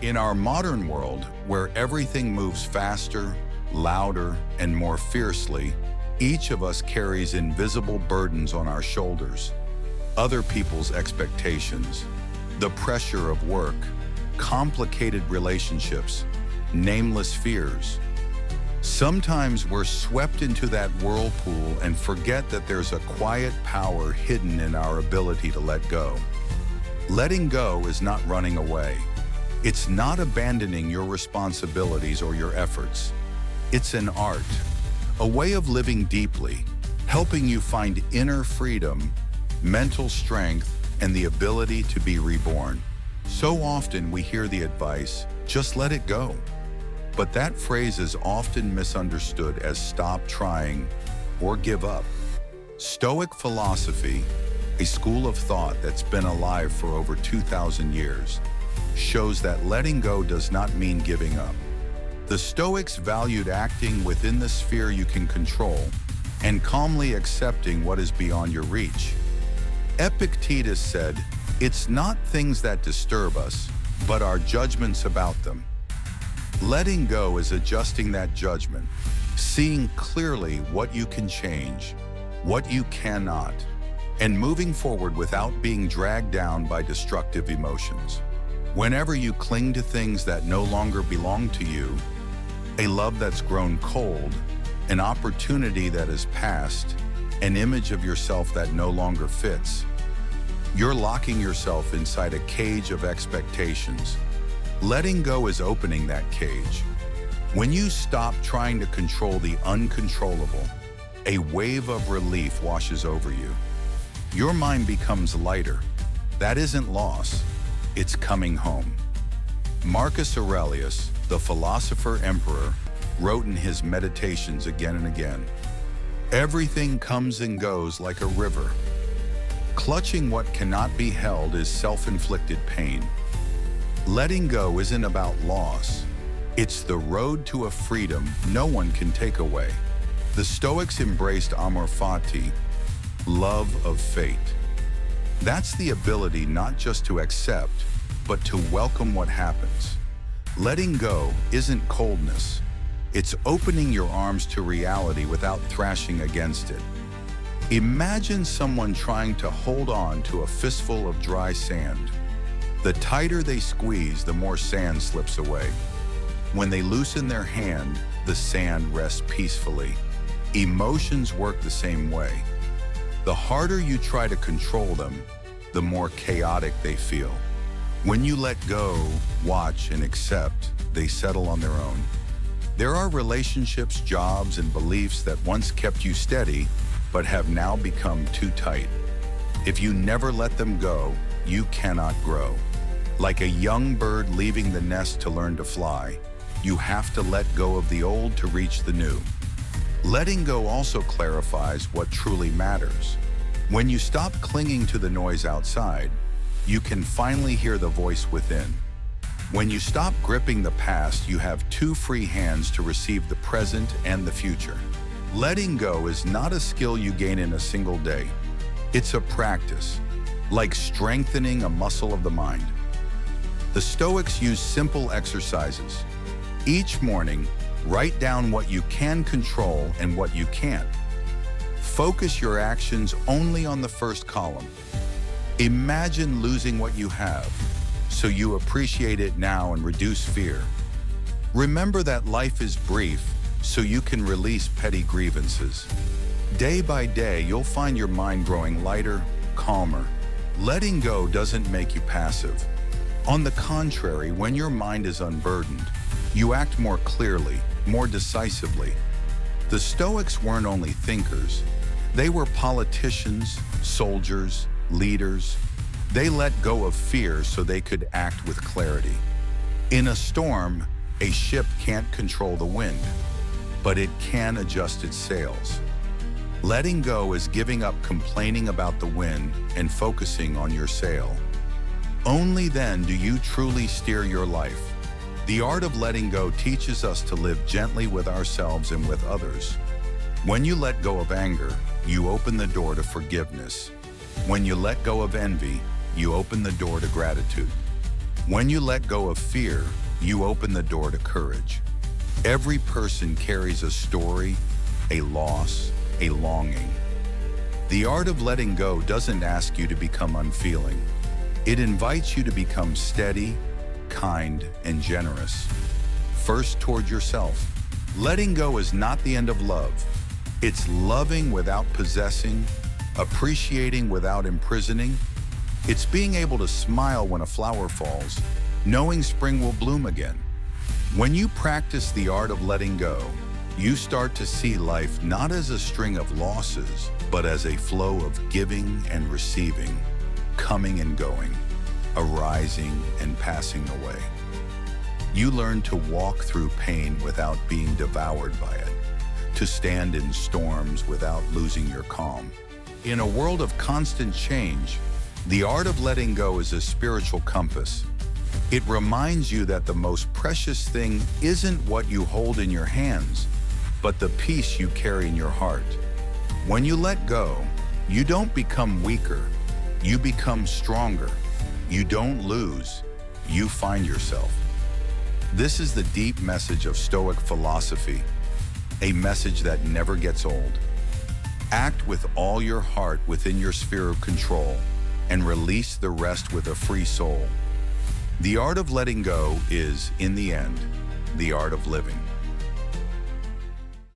In our modern world, where everything moves faster, louder, and more fiercely, each of us carries invisible burdens on our shoulders. Other people's expectations, the pressure of work, complicated relationships, nameless fears. Sometimes we're swept into that whirlpool and forget that there's a quiet power hidden in our ability to let go. Letting go is not running away. It's not abandoning your responsibilities or your efforts. It's an art, a way of living deeply, helping you find inner freedom, mental strength, and the ability to be reborn. So often we hear the advice, just let it go. But that phrase is often misunderstood as stop trying or give up. Stoic philosophy, a school of thought that's been alive for over 2,000 years, shows that letting go does not mean giving up. The Stoics valued acting within the sphere you can control and calmly accepting what is beyond your reach. Epictetus said, "It's not things that disturb us, but our judgments about them." Letting go is adjusting that judgment, seeing clearly what you can change, what you cannot, and moving forward without being dragged down by destructive emotions. Whenever you cling to things that no longer belong to you, a love that's grown cold, an opportunity that is past, an image of yourself that no longer fits, you're locking yourself inside a cage of expectations. Letting go is opening that cage. When you stop trying to control the uncontrollable, a wave of relief washes over you. Your mind becomes lighter. That isn't loss, it's coming home. Marcus Aurelius, the philosopher emperor, wrote in his meditations again and again, "Everything comes and goes like a river. Clutching what cannot be held is self-inflicted pain." Letting go isn't about loss. It's the road to a freedom no one can take away. The Stoics embraced amor fati, love of fate. That's the ability not just to accept, but to welcome what happens. Letting go isn't coldness. It's opening your arms to reality without thrashing against it. Imagine someone trying to hold on to a fistful of dry sand. The tighter they squeeze, the more sand slips away. When they loosen their hand, the sand rests peacefully. Emotions work the same way. The harder you try to control them, the more chaotic they feel. When you let go, watch, and accept, they settle on their own. There are relationships, jobs, and beliefs that once kept you steady, but have now become too tight. If you never let them go, you cannot grow. Like a young bird leaving the nest to learn to fly, you have to let go of the old to reach the new. Letting go also clarifies what truly matters. When you stop clinging to the noise outside, you can finally hear the voice within. When you stop gripping the past, you have two free hands to receive the present and the future. Letting go is not a skill you gain in a single day. It's a practice, like strengthening a muscle of the mind. The Stoics use simple exercises. Each morning, write down what you can control and what you can't. Focus your actions only on the first column. Imagine losing what you have, so you appreciate it now and reduce fear. Remember that life is brief, so you can release petty grievances. Day by day, you'll find your mind growing lighter, calmer. Letting go doesn't make you passive. On the contrary, when your mind is unburdened, you act more clearly, more decisively. The Stoics weren't only thinkers. They were politicians, soldiers, leaders. They let go of fear so they could act with clarity. In a storm, a ship can't control the wind, but it can adjust its sails. Letting go is giving up complaining about the wind and focusing on your sail. Only then do you truly steer your life. The art of letting go teaches us to live gently with ourselves and with others. When you let go of anger, you open the door to forgiveness. When you let go of envy, you open the door to gratitude. When you let go of fear, you open the door to courage. Every person carries a story, a loss, a longing. The art of letting go doesn't ask you to become unfeeling. It invites you to become steady, kind, and generous. First, toward yourself. Letting go is not the end of love. It's loving without possessing, appreciating without imprisoning. It's being able to smile when a flower falls, knowing spring will bloom again. When you practice the art of letting go, you start to see life not as a string of losses, but as a flow of giving and receiving, coming and going, arising and passing away. You learn to walk through pain without being devoured by it, to stand in storms without losing your calm. In a world of constant change, the art of letting go is a spiritual compass. It reminds you that the most precious thing isn't what you hold in your hands, but the peace you carry in your heart. When you let go, you don't become weaker, you become stronger. You don't lose, you find yourself. This is the deep message of Stoic philosophy, a message that never gets old. Act with all your heart within your sphere of control and release the rest with a free soul. The art of letting go is, in the end, the art of living.